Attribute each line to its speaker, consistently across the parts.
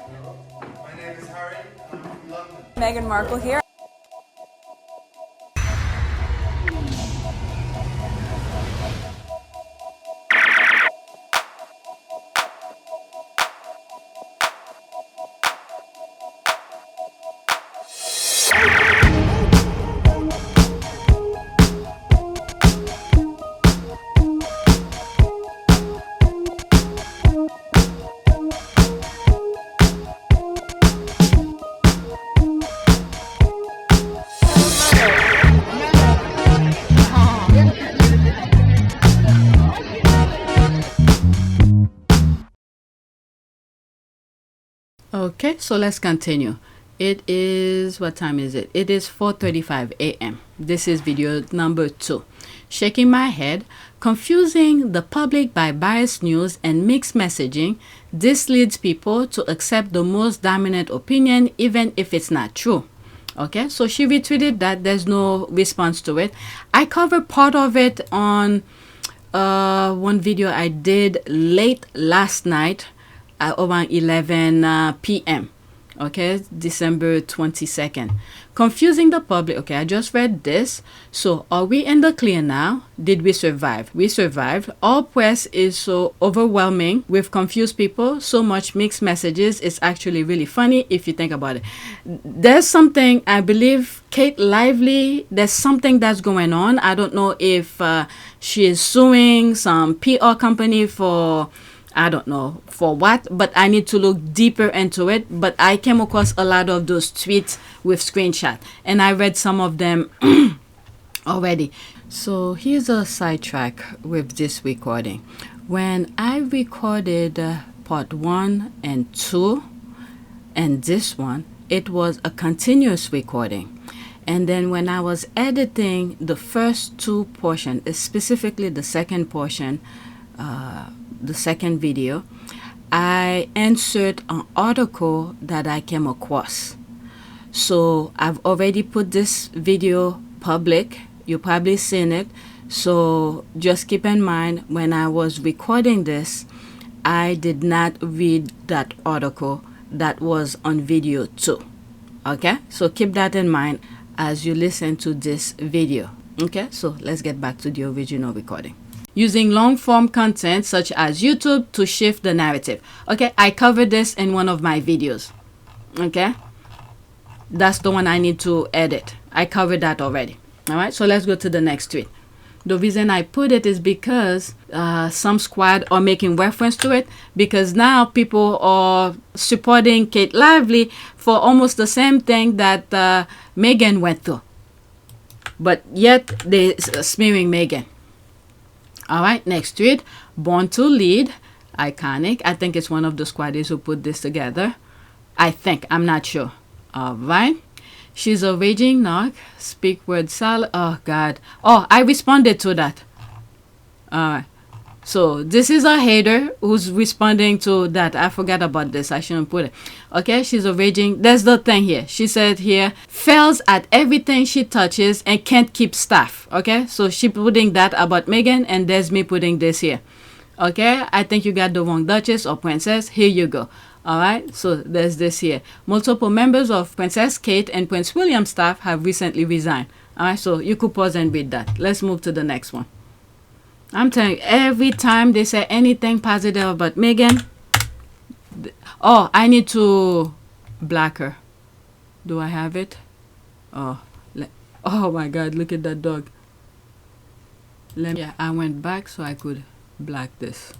Speaker 1: My name is Harry, and I'm from London.
Speaker 2: Meghan Markle here.
Speaker 3: Okay, so let's continue. It is, what time is it? It is 4:35 a.m. This is video number 2. Shaking my head, confusing the public by biased news and mixed messaging. This leads people to accept the most dominant opinion even if it's not true. Okay, so she retweeted that. There's no response to it. I covered part of it on one video I did late last night around 11 p.m. Okay, December 22nd. Confusing the public. Okay, I just read this. So, are we in the clear now? Did we survive? We survived. All press is so overwhelming with confused people. So much mixed messages. It's actually really funny if you think about it. There's something, I believe, Kate Lively, there's something that's going on. I don't know if she is suing some PR company for, I don't know for what, but I need to look deeper into it. But I came across a lot of those tweets with screenshot, and I read some of them already. So here's a sidetrack with this recording. When I recorded part 1 and 2 and this one, it was a continuous recording. And then when I was editing the first 2 portions, specifically the second portion, the second video, I insert an article that I came across. So I've already put this video public. You've probably seen it. So just keep in mind, when I was recording this, I did not read that article that was on video too. Okay, so keep that in mind as you listen to this video. Okay, so let's get back to the original recording. Using long-form content such as YouTube to shift the narrative. Okay, I covered this in one of my videos. Okay, that's the one I need to edit. I covered that already. All right, so let's go to the next tweet. The reason I put it is because some squad are making reference to it, because now people are supporting Kate Lively for almost the same thing that Meghan went through. But yet they're smearing Meghan. All right, next tweet. Born to Lead. Iconic. I think it's one of the squaddies who put this together. I think. I'm not sure. All right. She's a raging knock. Speak word salad. Oh, God. Oh, I responded to that. All right. So this is a hater who's responding to that. I forgot about this. I shouldn't put it. Okay, she's a raging. There's the thing here. She said here, fails at everything she touches and can't keep staff. Okay, so she putting that about Meghan, and there's me putting this here. Okay, I think you got the wrong Duchess or Princess. Here you go. All right, so there's this here. Multiple members of Princess Kate and Prince William's staff have recently resigned. All right, so you could pause and read that. Let's move to the next one. I'm telling you, every time they say anything positive about Meghan, oh, I need to black her. Do I have it? Oh, oh my God, look at that dog. Yeah, I went back so I could black this.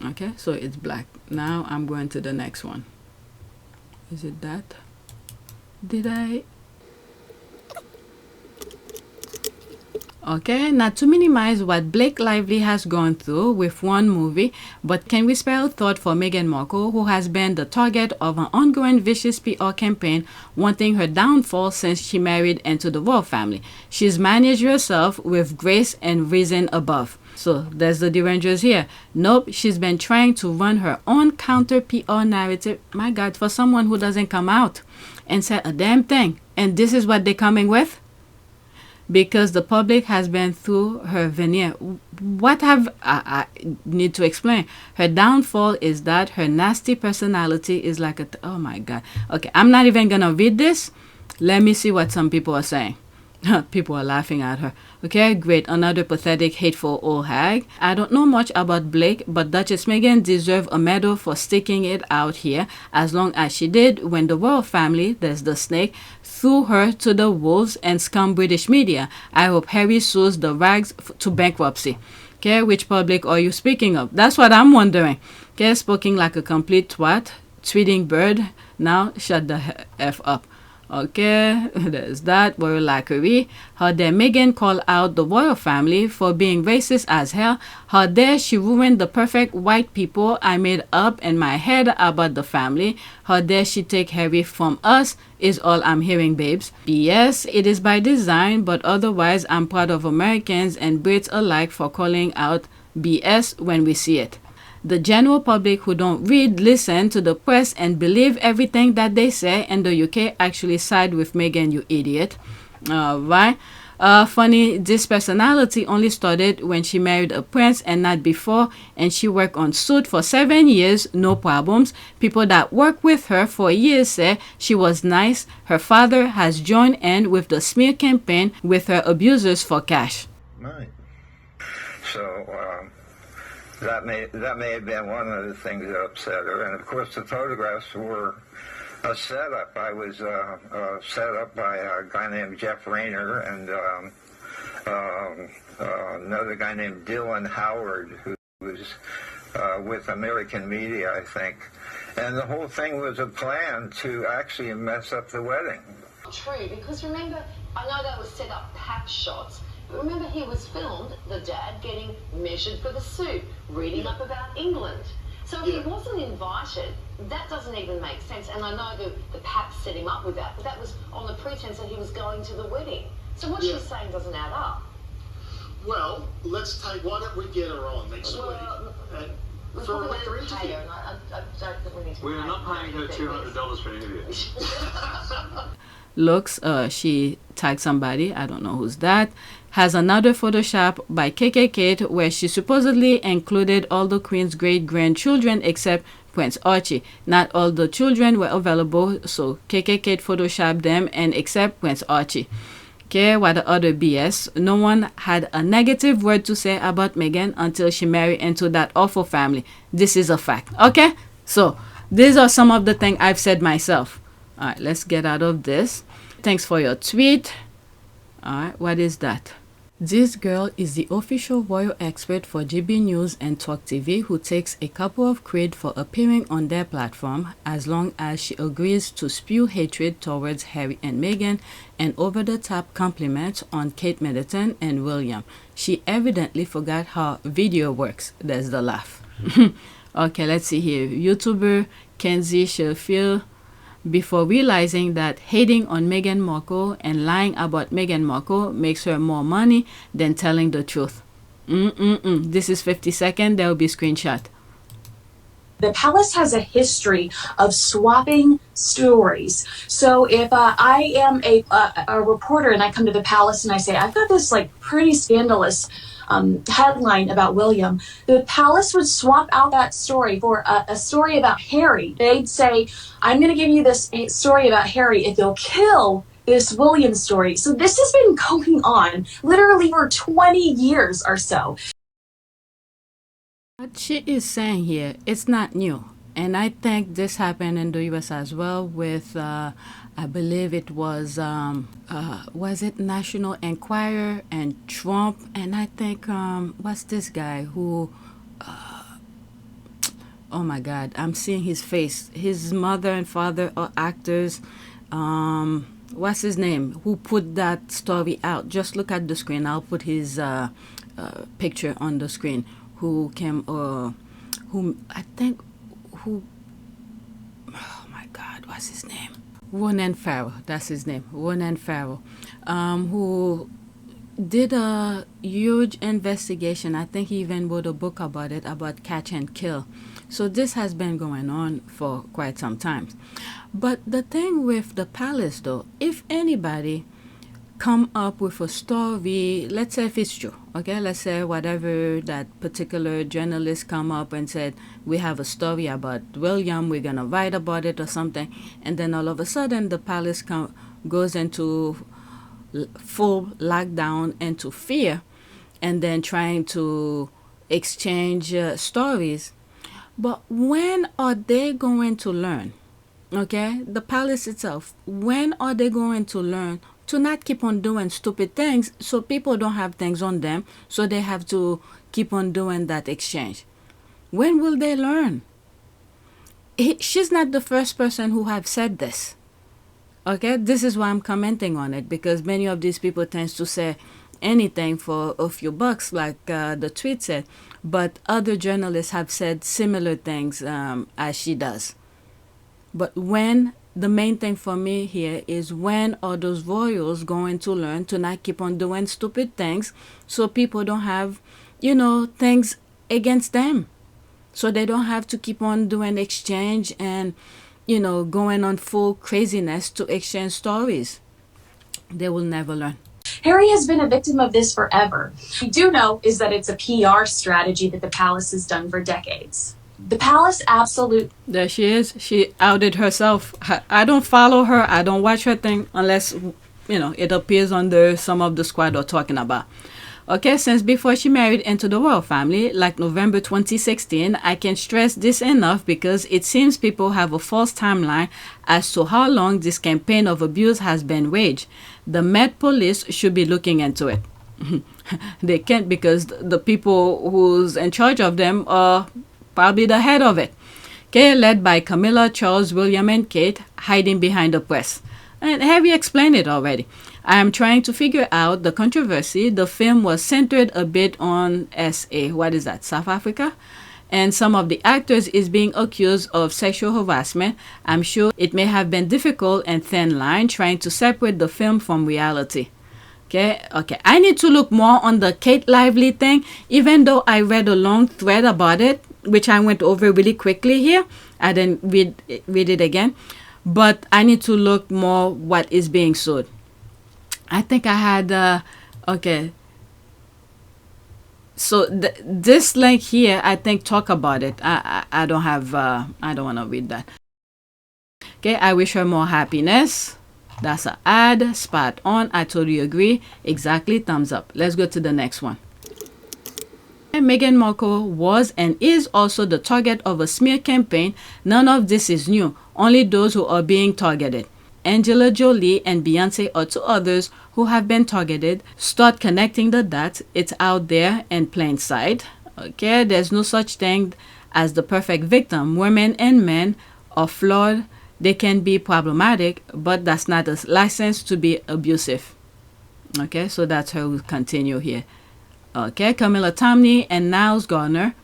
Speaker 3: Okay, so it's black. Now I'm going to the next one. Is it that? Did I? Okay, not to minimize what Blake Lively has gone through with one movie, but can we spare a thought for Meghan Markle, who has been the target of an ongoing vicious PR campaign wanting her downfall since she married into the royal family. She's managed herself with grace and reason above. So there's the derangers here. Nope, she's been trying to run her own counter PR narrative. My God, for someone who doesn't come out and say a damn thing. And this is what they're coming with? because the public has been through her veneer. What have I need to explain? Her downfall is that her nasty personality is like oh my God. Okay, I'm not even gonna read this. Let me see what some people are saying. People are laughing at her. Okay, great. Another pathetic, hateful old hag. I don't know much about Blake, but Duchess Meghan deserves a medal for sticking it out here as long as she did when the royal family, there's the snake, threw her to the wolves and scum British media. I hope Harry sues the rags to bankruptcy. Okay, which public are you speaking of? That's what I'm wondering. Okay, speaking like a complete twat, tweeting bird. Now shut the F up. Okay, there's that. Royal lacquerie. How dare Meghan call out the royal family for being racist as hell? How dare she ruin the perfect white people I made up in my head about the family? How dare she take Harry from us? Is all I'm hearing, babes. Yes, it is by design, but otherwise I'm proud of Americans and Brits alike for calling out BS when we see it. The general public who don't read, listen to the press and believe everything that they say in the UK actually side with Meghan, you idiot. Right? Funny, this personality only started when she married a prince and not before, and she worked on Suit for 7 years, no problems. People that worked with her for years say she was nice. Her father has joined in with the smear campaign with her abusers for cash.
Speaker 2: Right. So, that may have been one of the things that upset her. And of course, the photographs were a setup. I was set up by a guy named Jeff Rayner and another guy named Dylan Howard, who was with American Media, I think. And the whole thing was a plan to actually mess up the wedding.
Speaker 4: True, because remember, I know that was set up pack shots. Remember, he was filmed, the dad, getting measured for the suit, reading up about England. So if he wasn't invited, that doesn't even make sense. And I know the Paps set him up with that, but that was on the pretense that he was going to the wedding. So what she's saying doesn't add up.
Speaker 5: Well, why don't we get her on next week?
Speaker 4: We're
Speaker 5: For
Speaker 4: probably
Speaker 5: an
Speaker 4: going to pay her,
Speaker 5: interview.
Speaker 4: and I don't think we need to
Speaker 6: We are not paying her $200 for an interview.
Speaker 3: Looks, she tagged somebody, I don't know who's that, has another Photoshop by KK where she supposedly included all the Queen's great-grandchildren except Prince Archie. Not all the children were available, so KK photoshopped them and except Prince Archie. Okay, what the other BS. No one had a negative word to say about Meghan until she married into that awful family. This is a fact. Okay, so these are some of the things I've said myself. All right, let's get out of this. Thanks for your tweet. All right, what is that? This girl is the official royal expert for GB News and Talk TV who takes a couple of cred for appearing on their platform as long as she agrees to spew hatred towards Harry and Meghan and over-the-top compliments on Kate Middleton and William. She evidently forgot how video works. There's the laugh. Okay, let's see here. YouTuber Kenzie Sherfield, before realizing that hating on Meghan Markle and lying about Meghan Markle makes her more money than telling the truth. This is 50 seconds. There will be screenshot.
Speaker 7: The palace has a history of swapping stories. So if I am a reporter and I come to the palace and I say, I've got this like pretty scandalous headline about William, the palace would swap out that story for a story about Harry. They'd say, I'm going to give you this story about Harry if you'll kill this William story. So this has been going on literally for 20 years or so.
Speaker 3: What she is saying here, it's not new. And I think this happened in the US as well with, I believe it was it National Enquirer and Trump? And I think, what's this guy who, oh my God, I'm seeing his face. His mother and father are actors. What's his name? Who put that story out? Just look at the screen. I'll put his picture on the screen. Who came, oh my God, what's his name? Ronan Farrow, that's his name, Ronan Farrow, who did a huge investigation. I think he even wrote a book about it, about catch and kill. So this has been going on for quite some time. But the thing with the palace, though, if anybody come up with a story, let's say if it's true, okay? Let's say whatever that particular journalist come up and said, we have a story about William, we're going to write about it or something. And then all of a sudden the palace goes into full lockdown, into fear, and then trying to exchange stories. But when are they going to learn? Okay, the palace itself, when are they going to learn to not keep on doing stupid things so people don't have things on them, so they have to keep on doing that exchange? When will they learn? She's not the first person who have said this. Okay, this is why I'm commenting on it, because many of these people tends to say anything for a few bucks, like the tweet said, but other journalists have said similar things as she does. But when, the main thing for me here is, when are those royals going to learn to not keep on doing stupid things so people don't have, things against them? So they don't have to keep on doing exchange and, going on full craziness to exchange stories. They will never learn.
Speaker 7: Harry has been a victim of this forever. What we do know is that it's a PR strategy that the palace has done for decades. The palace absolutely...
Speaker 3: There she is. She outed herself. I don't follow her. I don't watch her thing unless, it appears under some of the squad are talking about. Okay, since before she married into the royal family, like November 2016, I can stress this enough because it seems people have a false timeline as to how long this campaign of abuse has been waged. The Met Police should be looking into it. They can't, because the people who's in charge of them are probably the head of it. Okay, led by Camilla, Charles, William, and Kate, hiding behind the press. And Harry explained it already. I am trying to figure out the controversy. The film was centered a bit on South Africa? And some of the actors is being accused of sexual harassment. I'm sure it may have been difficult and thin line trying to separate the film from reality. Okay. I need to look more on the Kate Lively thing, even though I read a long thread about it, which I went over really quickly here. I didn't read it again. But I need to look more what is being sued. I think I had, so this link here, I think talk about it. I don't have, I don't want to read that. Okay, I wish her more happiness. That's an ad, spot on. I totally agree. Exactly, thumbs up. Let's go to the next one. Meghan Markle was and is also the target of a smear campaign. None of this is new, only those who are being targeted. Angela Jolie and Beyonce are two others who have been targeted. Start connecting the dots. It's out there in plain sight. Okay, there's no such thing as the perfect victim. Women and men are flawed. They can be problematic, but that's not a license to be abusive. Okay, so that's how we continue here. Okay, Camilla Tomney and Niles Garner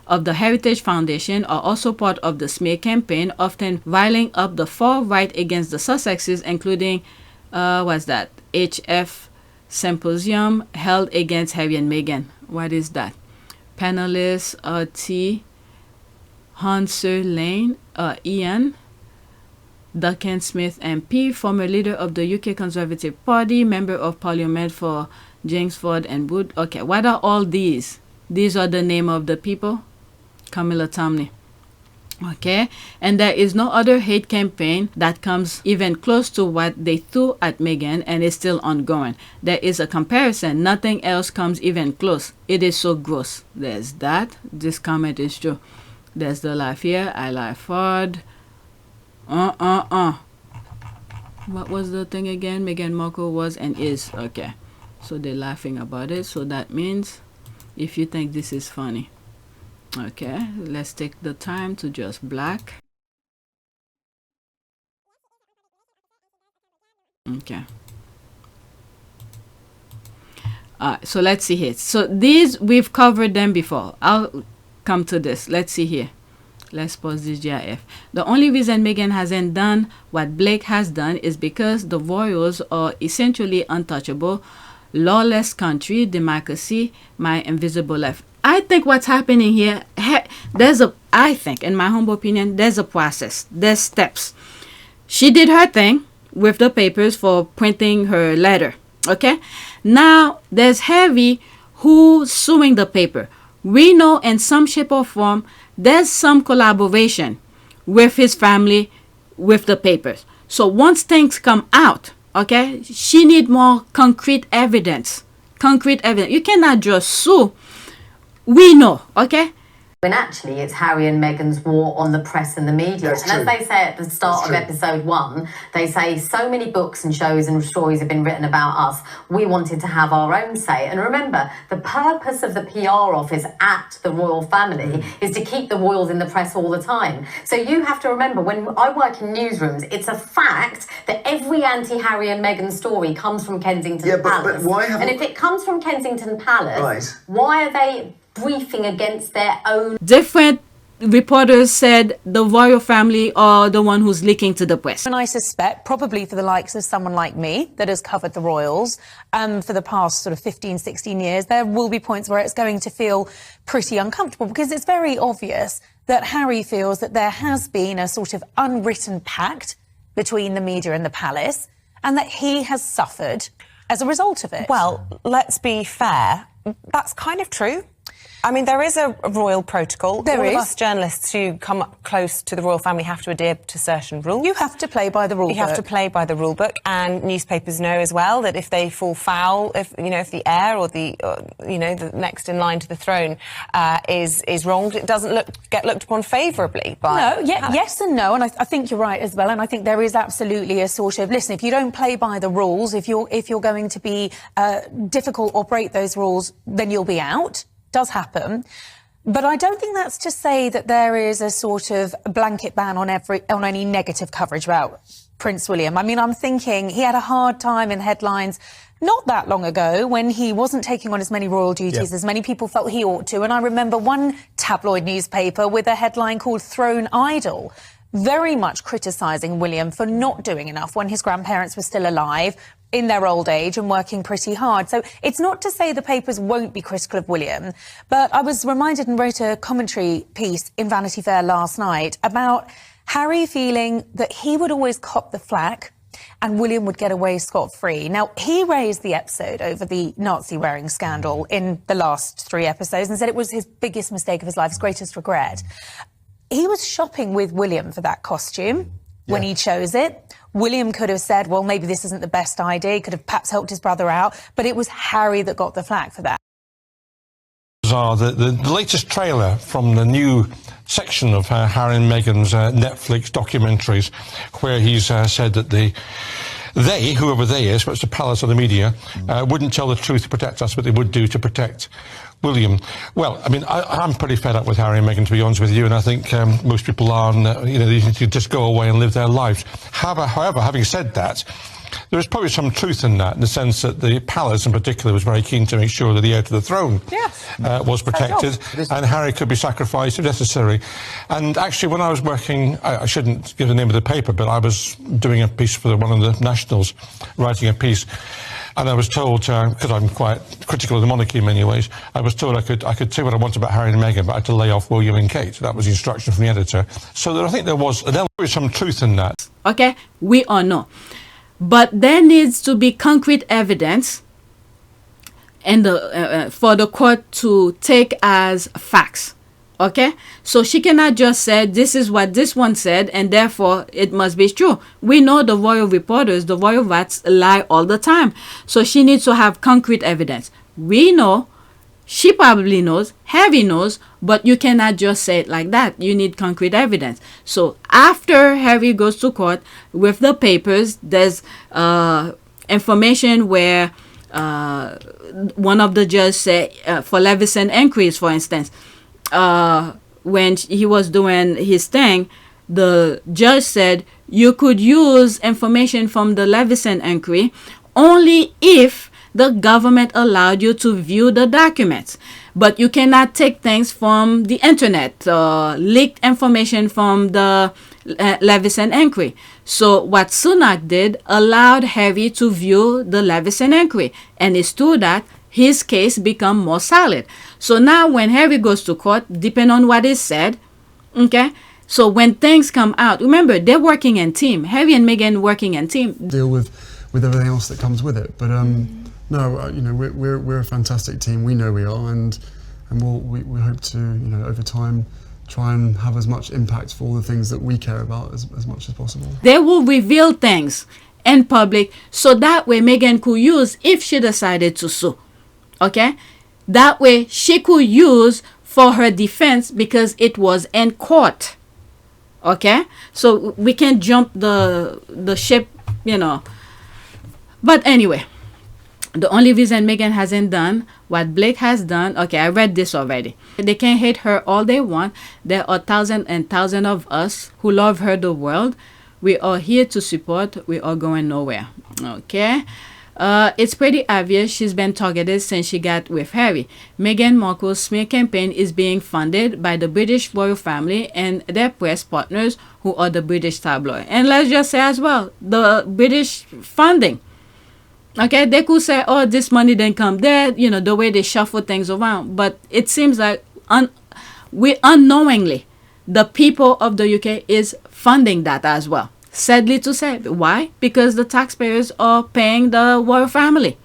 Speaker 3: of the Heritage Foundation are also part of the smear campaign, often riling up the far right against the Sussexes, including, HF Symposium held against Harry and Meghan. What is that? Panelists T. Hanser Lane, Ian, Duncan Smith MP, former leader of the UK Conservative Party, member of Parliament for Kingsford and Wood. Okay, what are all these? These are the name of the people. Camilla Tomney. Okay, and there is no other hate campaign that comes even close to what they threw at Meghan, and is still ongoing. There is a comparison. Nothing else comes even close. It is so gross. There's that. This comment is true. There's the laugh here. I laugh hard. What was the thing again? Meghan Markle was and is. Okay. So they're laughing about it. So that means if you think this is funny. Okay, let's take the time to just black. Okay. So let's see here. So these, we've covered them before. I'll come to this. Let's see here. Let's pause this GIF. The only reason Meghan hasn't done what Blake has done is because the royals are essentially untouchable. Lawless country, democracy, my invisible left. I think what's happening here, I think, in my humble opinion, there's a process. There's steps. She did her thing with the papers for printing her letter. Okay, now there's Harry who's suing the paper. We know in some shape or form there's some collaboration with his family with the papers. So once things come out, okay, she need more concrete evidence. Concrete evidence. You cannot just sue. We know, okay?
Speaker 8: When actually it's Harry and Meghan's war on the press and the media.
Speaker 5: That's
Speaker 8: and
Speaker 5: true.
Speaker 8: as they say at the start of episode 1, they say so many books and shows and stories have been written about us. We wanted to have our own say. And remember, the purpose of the PR office at the royal family is to keep the royals in the press all the time. So you have to remember, when I work in newsrooms, it's a fact that every anti-Harry and Meghan story comes from Kensington Palace.
Speaker 5: But why haven't...
Speaker 8: And if it comes from Kensington Palace,
Speaker 5: Right.
Speaker 8: why are they briefing against their own?
Speaker 3: Different reporters said the royal family are the one who's leaking to the press.
Speaker 9: And I suspect, probably for the likes of someone like me that has covered the royals for the past sort of 15, 16 years, there will be points where it's going to feel pretty uncomfortable, because it's very obvious that Harry feels that there has been a sort of unwritten pact between the media and the palace, and that he has suffered as a result of it.
Speaker 10: Well, let's be fair. That's kind of true. I mean, there is a royal protocol.
Speaker 9: There
Speaker 10: All
Speaker 9: is.
Speaker 10: of us journalists who come up close to the royal family have to adhere to certain rules.
Speaker 9: You have to play by the rule book.
Speaker 10: You have to play by the rule book, and newspapers know as well that if they fall foul, if the heir or the next in line to the throne is wronged, it doesn't get looked upon favourably by.
Speaker 9: No, yes and no, and I think you're right as well. And I think there is absolutely a sort of, listen, if you don't play by the rules, if you're going to be difficult or break those rules, then you'll be out. Does happen. But I don't think that's to say that there is a sort of blanket ban on any negative coverage about Prince William. I mean, I'm thinking he had a hard time in headlines not that long ago when he wasn't taking on as many royal duties as many people felt he ought to. And I remember one tabloid newspaper with a headline called Throne Idol, very much criticising William for not doing enough when his grandparents were still alive, in their old age, and working pretty hard. So it's not to say the papers won't be critical of William, but I was reminded and wrote a commentary piece in Vanity Fair last night about Harry feeling that he would always cop the flack and William would get away scot-free. Now, he raised the episode over the Nazi-wearing scandal in the last 3 episodes and said it was his biggest mistake of his life, his greatest regret. He was shopping with William for that costume when he chose it. William could have said, well, maybe this isn't the best idea. He could have perhaps helped his brother out. But it was Harry that got the flack for that.
Speaker 11: The latest trailer from the new section of Harry and Meghan's Netflix documentaries, where he's said that they, whoever they is, whether it's the palace or the media, wouldn't tell the truth to protect us, but they would do to protect William. Well, I mean, I'm pretty fed up with Harry and Meghan, to be honest with you, and I think most people are, and, they need to just go away and live their lives. However, having said that, there is probably some truth in that, in the sense that the palace in particular was very keen to make sure that the heir to the throne was protected, and Harry could be sacrificed if necessary. And actually, when I was working, I shouldn't give the name of the paper, but I was doing a piece for one of the Nationals, writing a piece, and I was told, because I'm quite critical of the monarchy in many ways, I was told I could say what I wanted about Harry and Meghan, but I had to lay off William and Kate. That was the instruction from the editor. So I think there was some truth in that.
Speaker 3: Okay, we all know. But there needs to be concrete evidence and for the court to take as facts. Okay, so she cannot just say this is what this one said and therefore it must be true. We know the royal reporters, the royal rats lie all the time. So she needs to have concrete evidence. We know, she probably knows, Harry knows, but you cannot just say it like that. You need concrete evidence. So after Harry goes to court with the papers, there's information where one of the judges said, for Levison inquiries, for instance, when he was doing his thing, the judge said you could use information from the Levison inquiry only if the government allowed you to view the documents. But you cannot take things from the internet, leaked information from the Levison inquiry. So what Sunak did allowed Harry to view the Levison inquiry, and it's true that his case become more solid. So now when Harry goes to court, depending on what is said, okay, so when things come out, remember, they're working in team. Harry and Meghan working in team.
Speaker 12: Deal with with everything else that comes with it. But no, you know, we're a fantastic team. We know we are, and we hope to, you know, over time, try and have as much impact for all the things that we care about as much as possible.
Speaker 3: They will reveal things in public, so that way Meghan could use if she decided to sue. Okay, that way she could use for her defense because it was in court. Okay, so we can jump the ship, you know. But anyway, the only reason Meghan hasn't done what Blake has done, okay, I read this already. They can hate her all they want. There are thousands and thousands of us who love her the world. We are here to support. We are going nowhere. Okay. It's pretty obvious she's been targeted since she got with Harry. Meghan Markle's smear campaign is being funded by the British royal family and their press partners, who are the British tabloid. And let's just say as well, the British funding. Okay, they could say, oh, this money didn't come there, you know, the way they shuffle things around. But it seems like we unknowingly, the people of the UK is funding that as well. Sadly to say. Why? Because the taxpayers are paying the royal family.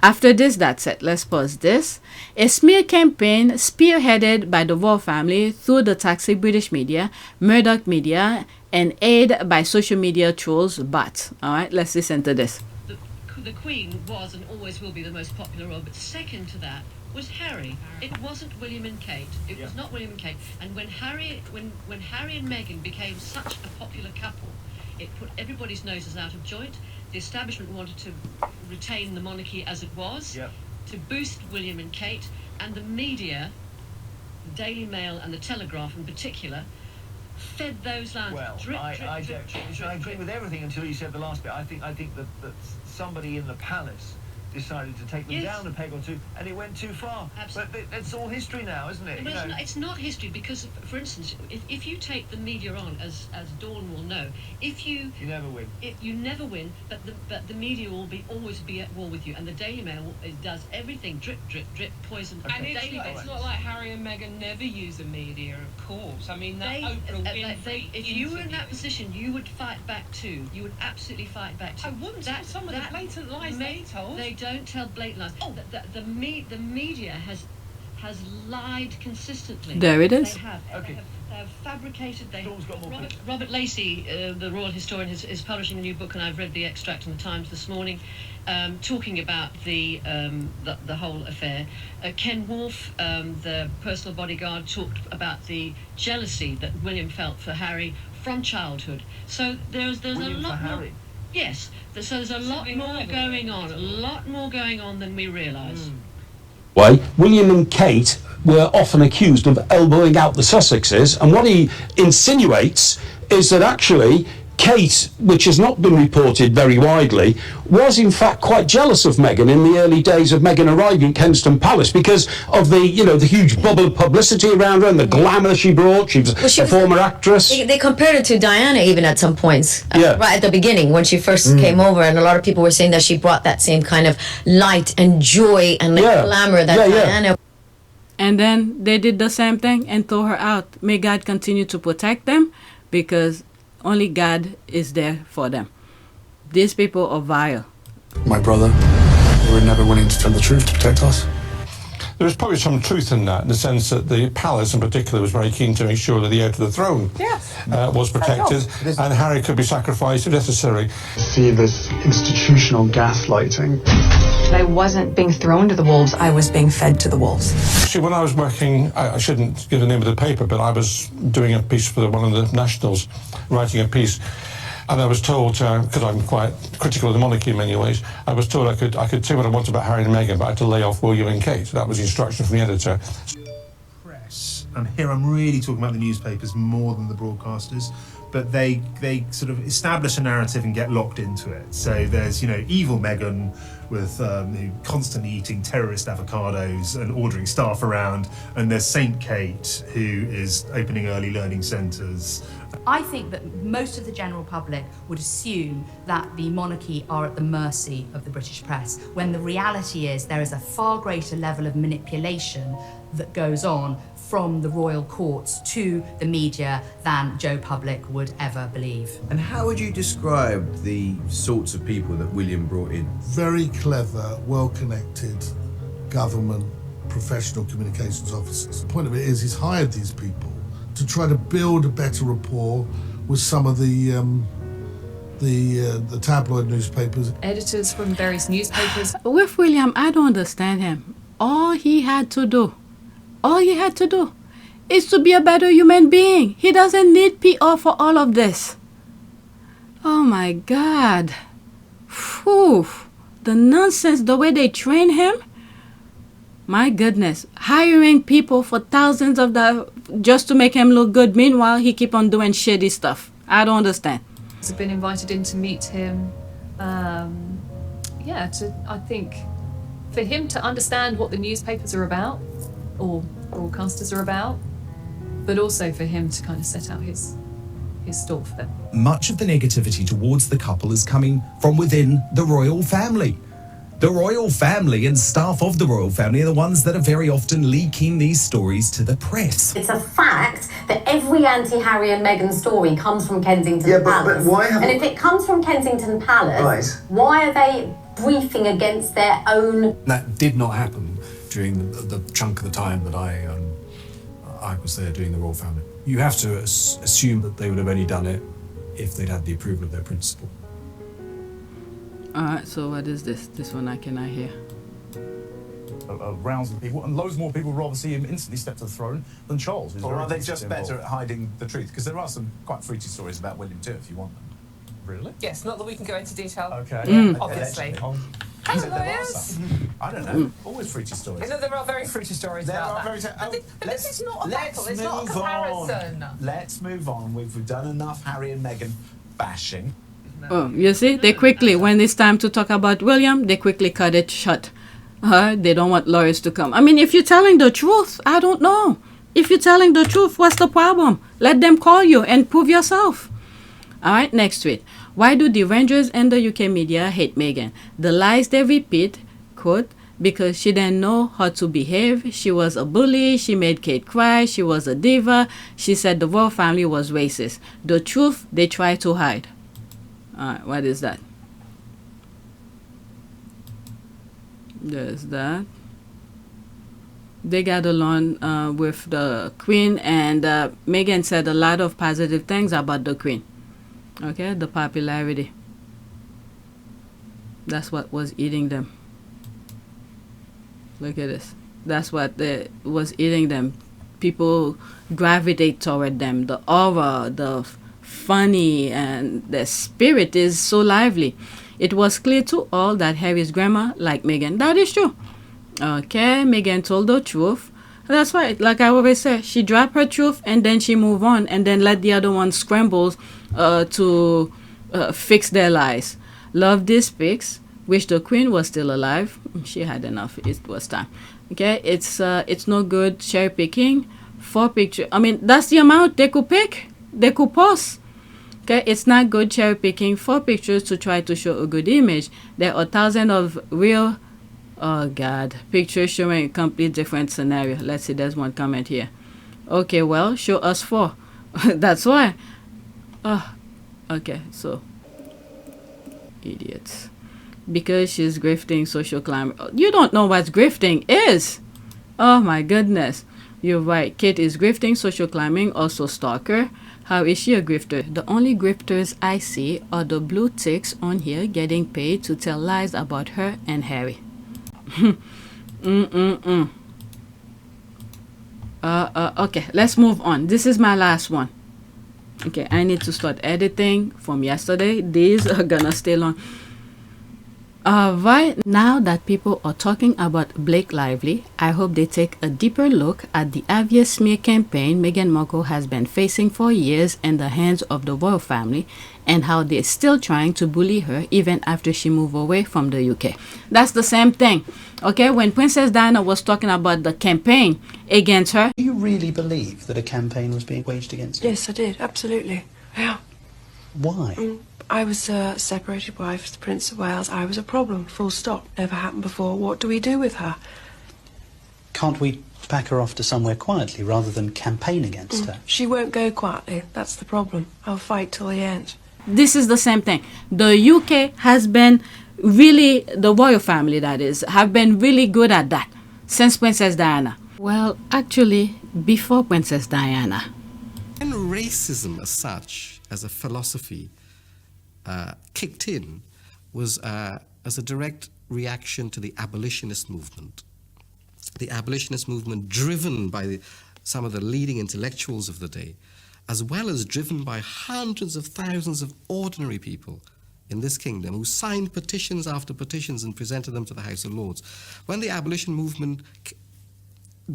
Speaker 3: After this, that's it. Let's pause this. A smear campaign spearheaded by the royal family through the toxic British media, Murdoch media, and aid by social media trolls, bots. All right, let's listen to this.
Speaker 13: The Queen was and always will be the most popular royal, but second to that was Harry. It wasn't William and Kate. It was not William and Kate. And when Harry and Meghan became such a popular couple, it put everybody's noses out of joint. The establishment wanted to retain the monarchy as it was, to boost William and Kate, and the media, the Daily Mail and the Telegraph in particular, fed those lines.
Speaker 6: Well, I agree with everything until you said the last bit. I think that somebody in the palace decided to take them down a peg or two, and it went too far. Absolutely. But it's all history now, isn't it?
Speaker 13: Well, it's not history because, for instance, if you take the media on, as Dawn will know, you
Speaker 6: never win.
Speaker 13: You never win, but the media will always be at war with you, and the Daily Mail does everything drip, drip, drip, poison.
Speaker 14: And it's not like Harry and Meghan never use the media, of course. I mean, that Oprah Winfrey.
Speaker 13: If you were in that position, you would fight back too. You would absolutely fight back too.
Speaker 14: I wouldn't. Some of the blatant lies they told.
Speaker 13: They don't tell blatant lies. Oh, the media has lied consistently.
Speaker 3: There it is.
Speaker 13: They have. Okay. They have fabricated. Robert Lacey, the royal historian, is publishing a new book, and I've read the extract in the Times this morning, talking about the whole affair. Ken Wolfe, the personal bodyguard, talked about the jealousy that William felt for Harry from childhood. So there's a lot more. Harry. Yes, so there's a lot more going on than we realise.
Speaker 15: William and Kate were often accused of elbowing out the Sussexes, and what he insinuates is that actually Kate, which has not been reported very widely, was in fact quite jealous of Meghan in the early days of Meghan arriving at Kensington Palace because of the huge bubble of publicity around her and the glamour she brought. She was a former actress.
Speaker 16: They compared it to Diana even at some points, right at the beginning when she first came over, and a lot of people were saying that she brought that same kind of light and joy and glamour that Diana.
Speaker 3: And then they did the same thing and threw her out. May God continue to protect them, because only God is there for them. These people are vile.
Speaker 17: My brother, we were never willing to tell the truth to protect us.
Speaker 11: There's probably some truth in that, in the sense that the palace in particular was very keen to make sure that the heir to the throne was protected, and Harry could be sacrificed if necessary.
Speaker 17: See this institutional gaslighting.
Speaker 18: I wasn't being thrown to the wolves, I was being fed to the wolves.
Speaker 11: Actually, when I was working, I shouldn't give the name of the paper, but I was doing a piece for one of the nationals, writing a piece. And I was told, because I'm quite critical of the monarchy in many ways, I was told I could say what I wanted about Harry and Meghan, but I had to lay off William and Kate. That was the instruction from the editor.
Speaker 19: Press, and here I'm really talking about the newspapers more than the broadcasters, but they sort of establish a narrative and get locked into it. So there's, evil Meghan with constantly eating terrorist avocados and ordering staff around, and there's Saint Kate, who is opening early learning centres
Speaker 20: I think that most of the general public would assume that the monarchy are at the mercy of the British press, when the reality is there is a far greater level of manipulation that goes on from the royal courts to the media than Joe Public would ever believe.
Speaker 21: And how would you describe the sorts of people that William brought in?
Speaker 22: Very clever, well-connected government professional communications officers. The point of it is he's hired these people to try to build a better rapport with some of the tabloid newspapers.
Speaker 23: Editors from various newspapers.
Speaker 3: With William, I don't understand him. All he had to do is to be a better human being. He doesn't need PR for all of this. Oh my God. Whew. The nonsense, the way they train him. My goodness. Hiring people for thousands of dollars just to make him look good. Meanwhile, he keep on doing shady stuff. I don't understand.
Speaker 23: Have been invited in to meet him. I think for him to understand what the newspapers are about, or broadcasters are about, but also for him to kind of set out his stall for them.
Speaker 24: Much of the negativity towards the couple is coming from within the royal family. The royal family and staff of the royal family are the ones that are very often leaking these stories to the press.
Speaker 8: It's a fact that every anti-Harry and Meghan story comes from Kensington Palace.
Speaker 21: But why
Speaker 8: and if it comes from Kensington Palace, why are they briefing against their own?
Speaker 17: That did not happen during the chunk of the time that I was there doing the royal family. You have to assume that they would have only done it if they'd had the approval of their principal.
Speaker 3: Alright, so what is this? This one I cannot hear.
Speaker 25: Rousing people, and loads more people would rather see him instantly step to the throne than Charles.
Speaker 26: Or are they just better at hiding the truth? Because there are some quite fruity stories about William too, if you want them.
Speaker 25: Really?
Speaker 14: Yes, not that we can go into detail.
Speaker 25: Okay.
Speaker 14: Obviously.
Speaker 26: Hello, lawyers. I don't know. Always fruity stories.
Speaker 14: You know, there are very fruity stories
Speaker 26: There
Speaker 14: about
Speaker 26: are
Speaker 14: that.
Speaker 26: very.
Speaker 14: But this is not a battle. It's not a comparison.
Speaker 26: Let's move on. We've done enough Harry and Meghan bashing.
Speaker 3: Oh, you see, they quickly, when it's time to talk about William, they quickly cut it shut. They don't want lawyers to come. I mean, if you're telling the truth, I don't know. If you're telling the truth, what's the problem? Let them call you and prove yourself. All right, next tweet. Why do derangers and the UK media hate Meghan? The lies they repeat, quote, because she didn't know how to behave. She was a bully. She made Kate cry. She was a diva. She said the royal family was racist. The truth they try to hide. Alright, what is that? There's that. They got along with the Queen, and Meghan said a lot of positive things about the Queen. Okay, the popularity. That's what was eating them. Look at this. That's what was eating them. People gravitate toward them. The aura, the funny, and the spirit is so lively. It was clear to all that Harry's grandma liked Meghan. That is true. Okay, Meghan told the truth. That's why, like I always say, she dropped her truth and then she move on and then let the other one scramble to fix their lies. Love this fix. Wish the Queen was still alive. She had enough. It was time. Okay, it's no good cherry picking. 4 pictures. I mean, that's the amount they could pick. They could post. Okay, it's not good cherry picking 4 pictures to try to show a good image. There are thousands of real, oh God, pictures showing a complete different scenario. Let's see, there's one comment here. Okay, well, show us 4. That's why. Okay, so idiots. Because she's grifting social climate. You don't know what grifting is. Oh my goodness. You're right. Kate is grifting, social climbing, also stalker. How is she a grifter? The only grifters I see are the blue ticks on here getting paid to tell lies about her and Harry. Okay, let's move on. This is my last one. Okay, I need to start editing from yesterday. These are gonna stay long. Right now that people are talking about Blake Lively, I hope they take a deeper look at the obvious smear campaign Meghan Markle has been facing for years in the hands of the royal family, and how they're still trying to bully her even after she moved away from the UK. That's the same thing. Okay, when Princess Diana was talking about the campaign against her.
Speaker 1: Do you really believe that a campaign was being waged against her?
Speaker 2: Yes, I did, absolutely. Yeah.
Speaker 1: Why?
Speaker 2: I was a separated wife of the Prince of Wales. I was a problem, full stop. Never happened before. What do we do with her?
Speaker 1: Can't we pack her off to somewhere quietly rather than campaign against her?
Speaker 2: She won't go quietly. That's the problem. I'll fight till the end.
Speaker 3: This is the same thing. The UK has been really, the royal family that is, have been really good at that since Princess Diana. Well, actually, before Princess Diana.
Speaker 4: And racism as such, as a philosophy, kicked in was as a direct reaction to the abolitionist movement. The abolitionist movement driven by some of the leading intellectuals of the day, as well as driven by hundreds of thousands of ordinary people in this kingdom who signed petitions after petitions and presented them to the House of Lords. When the abolition movement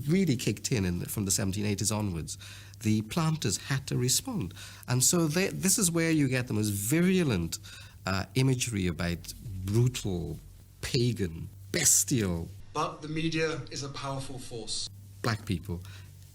Speaker 4: really kicked in from the 1780s onwards, the planters had to respond. And so this is where you get the most virulent imagery about brutal, pagan, bestial.
Speaker 5: But the media is a powerful force.
Speaker 4: Black people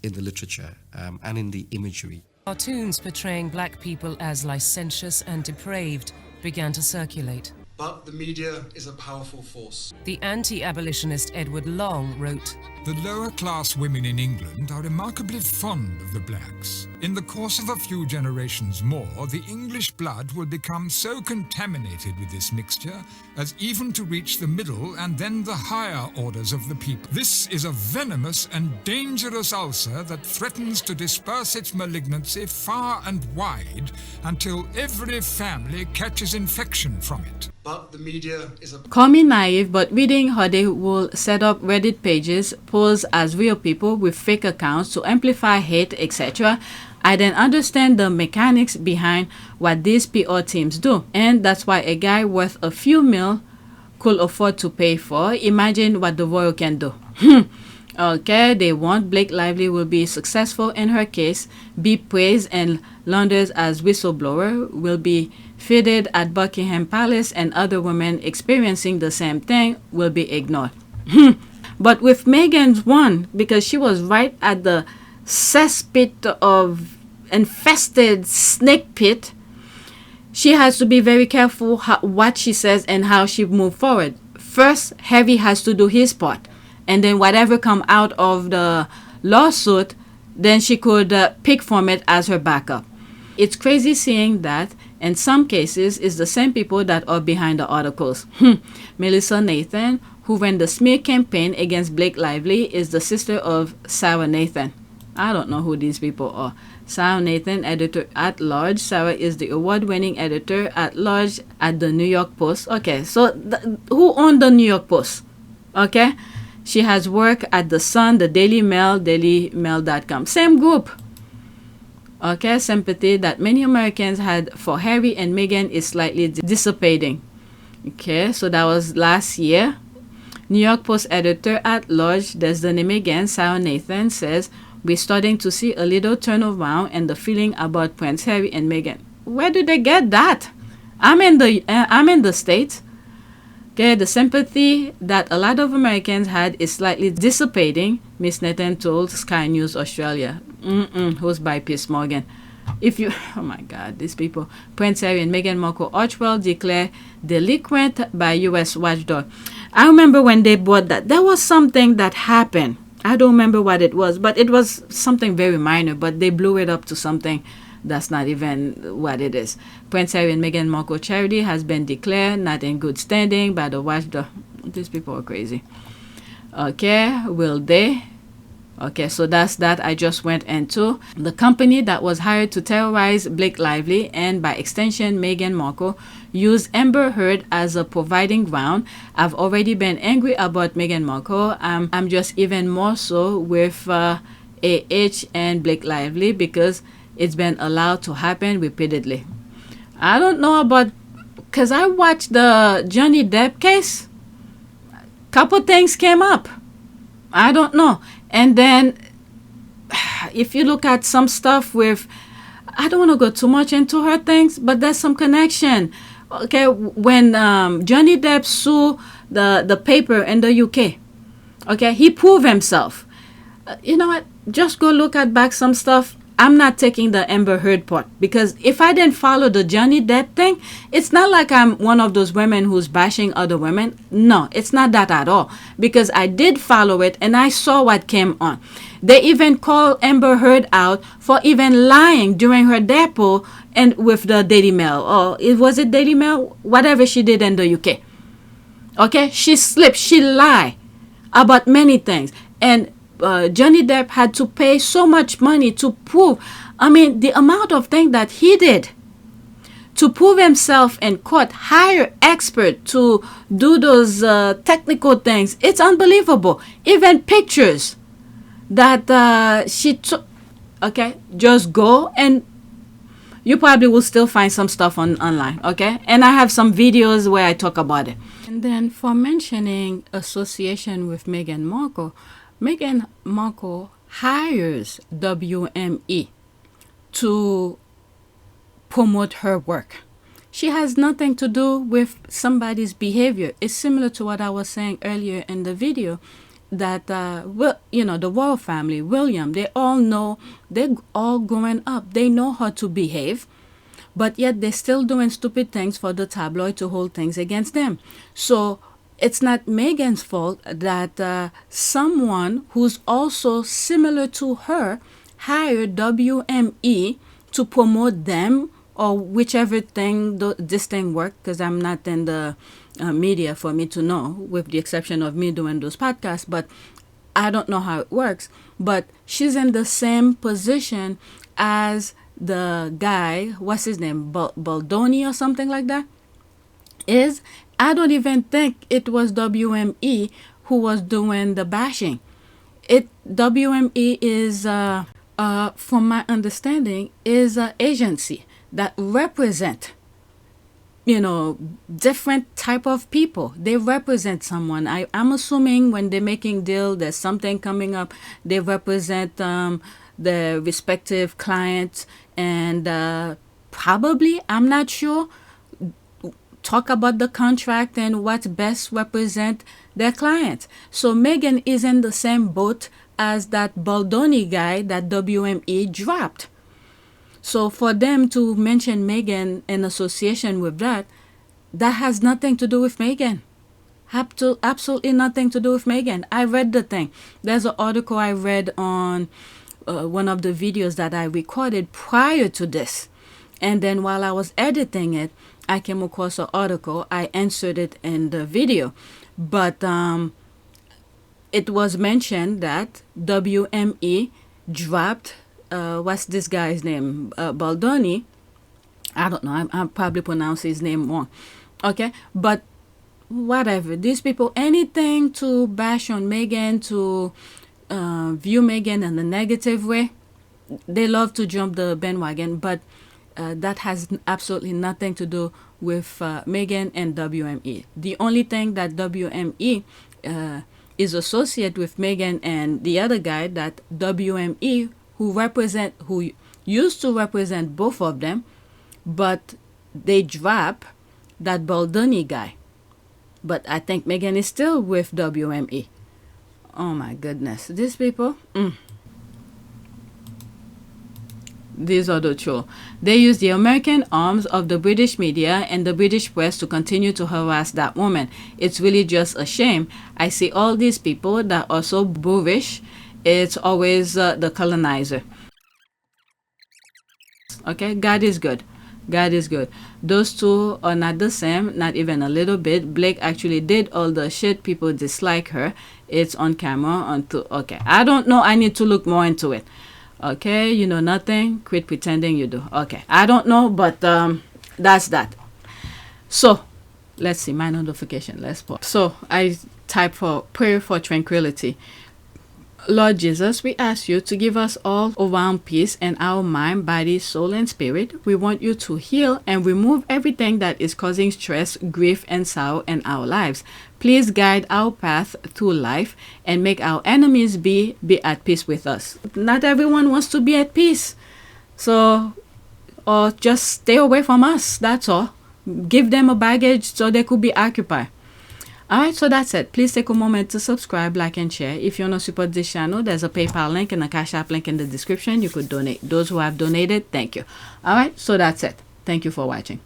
Speaker 4: in the literature and in the imagery.
Speaker 7: Cartoons portraying black people as licentious and depraved began to circulate.
Speaker 5: But the media is a powerful force.
Speaker 7: The anti-abolitionist Edward Long wrote,
Speaker 10: "The lower class women in England are remarkably fond of the blacks. In the course of a few generations more, the English blood will become so contaminated with this mixture as even to reach the middle and then the higher orders of the people. This is a venomous and dangerous ulcer that threatens to disperse its malignancy far and wide until every family catches infection from it."
Speaker 5: But the media is a...
Speaker 3: Call me naive, but reading how they will set up Reddit pages, pose as real people with fake accounts to amplify hate, etc., I then understand the mechanics behind what these PR teams do. And that's why a guy worth a few mil could afford to pay for. Imagine what the royal can do. Okay, they want Blake Lively will be successful in her case, be praised and lauded as whistleblower, will be feted at Buckingham Palace, and other women experiencing the same thing will be ignored. But with Meghan's one, because she was right at the cesspit of infested snake pit, she has to be very careful what she says and how she moves forward. First, Harry has to do his part, and then whatever come out of the lawsuit, then she could pick from it as her backup. It's crazy seeing that in some cases it's the same people that are behind the articles. Melissa Nathan, who ran the smear campaign against Blake Lively, is the sister of Sarah Nathan. I don't know who these people are. Sarah Nathan, editor-at-large. Sarah is the award-winning editor-at-large at the New York Post. Okay, so who owned the New York Post? Okay, she has worked at The Sun, the Daily Mail, dailymail.com. Same group. Okay, sympathy that many Americans had for Harry and Meghan is slightly dissipating. Okay, so that was last year. New York Post editor-at-large, there's the name again, Sarah Nathan, says, "We're starting to see a little turnaround and the feeling about Prince Harry and Meghan." Where do they get that? I'm in the States. Okay, the sympathy that a lot of Americans had is slightly dissipating, Miss Nathan told Sky News Australia. Who's by Piers Morgan. If you, oh my God, these people. Prince Harry and Meghan Markle Archewell declared delinquent by U.S. watchdog. I remember when they bought that. There was something that happened. I don't remember what it was, but it was something very minor, but they blew it up to something that's not even what it is. Prince Harry and Meghan Markle charity has been declared not in good standing by the watchdog. These people are crazy. Okay, will they? Okay, so that's that I just went into. The company that was hired to terrorize Blake Lively and by extension Meghan Markle used Amber Heard as a providing ground. I've already been angry about Meghan Markle. I'm just even more so with AH and Blake Lively because it's been allowed to happen repeatedly. I don't know about because I watched the Johnny Depp case. Couple things came up. I don't know. And then if you look at some stuff with, I don't want to go too much into her things, but there's some connection. Okay, when Johnny Depp sued the paper in the UK, okay, he proved himself. You know what? Just go look at back some stuff. I'm not taking the Amber Heard part, because if I didn't follow the Johnny Depp thing, it's not like I'm one of those women who's bashing other women. No, it's not that at all, because I did follow it and I saw what came on. They even called Amber Heard out for even lying during her depot and with the Daily Mail, or was it Daily Mail? Whatever she did in the UK. Okay, she slipped, she lied about many things, and Johnny Depp had to pay so much money to prove, I mean, the amount of things that he did to prove himself in court, hire expert to do those technical things. It's unbelievable. Even pictures that she took. Okay, just go and you probably will still find some stuff online. Okay, and I have some videos where I talk about it. And then for mentioning association with Meghan Markle hires WME to promote her work. She has nothing to do with somebody's behavior. It's similar to what I was saying earlier in the video, that the royal family, William, they all know, they're all growing up, they know how to behave, but yet they're still doing stupid things for the tabloid to hold things against them. So it's not Meghan's fault that someone who's also similar to her hired WME to promote them, or whichever thing this thing worked, because I'm not in the media for me to know, with the exception of me doing those podcasts, but I don't know how it works. But she's in the same position as the guy, what's his name, Baldoni or something like that, is. I don't even think it was WME who was doing the bashing. WME is, from my understanding, is an agency that represent, different type of people. They represent someone. I'm assuming when they're making deal, there's something coming up. They represent the respective clients, and probably, I'm not sure, talk about the contract and what best represent their clients. So Meghan is in the same boat as that Baldoni guy that WME dropped. So for them to mention Meghan in association with that has nothing to do with Meghan. Absolutely nothing to do with Meghan. I read the thing. There's an article I read on one of the videos that I recorded prior to this. And then while I was editing it, I came across an article. I answered it in the video. But it was mentioned that WME dropped, what's this guy's name? Baldoni. I don't know. I probably pronounced his name wrong. Okay? But whatever. These people, anything to bash on Meghan, to view Meghan in a negative way, they love to jump the bandwagon. But that has absolutely nothing to do with Meghan and WME. The only thing that WME is associated with Meghan and the other guy, that WME, who used to represent both of them, but they drop that Baldoni guy. But I think Meghan is still with WME. Oh my goodness, these people. These are the truth. They use the American arms of the British media and the British press to continue to harass that woman. It's really just a shame. I see all these people that are so bullish. It's always the colonizer. Okay, God is good. God is good. Those two are not the same, not even a little bit. Blake actually did all the shit. People dislike her. It's on camera. Okay, I don't know. I need to look more into it. Okay, you know nothing, quit pretending you do. Okay, I don't know, but that's that. So let's see, my notification, let's pause. So I type for prayer for tranquility. Lord Jesus, we ask you to give us all around peace in our mind, body, soul, and spirit. We want you to heal and remove everything that is causing stress, grief, and sorrow in our lives. Please guide our path through life and make our enemies be at peace with us. Not everyone wants to be at peace. So, or just stay away from us, that's all. Give them a baggage so they could be occupied. Alright, so that's it. Please take a moment to subscribe, like, and share. If you want to support this channel, there's a PayPal link and a Cash App link in the description. You could donate. Those who have donated, thank you. Alright, so that's it. Thank you for watching.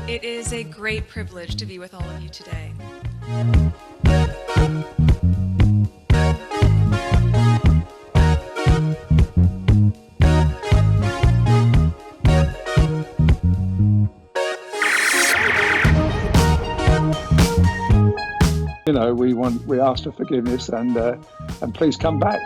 Speaker 6: It is a great privilege to be with all of you today.
Speaker 9: You know, we ask for forgiveness and please come back.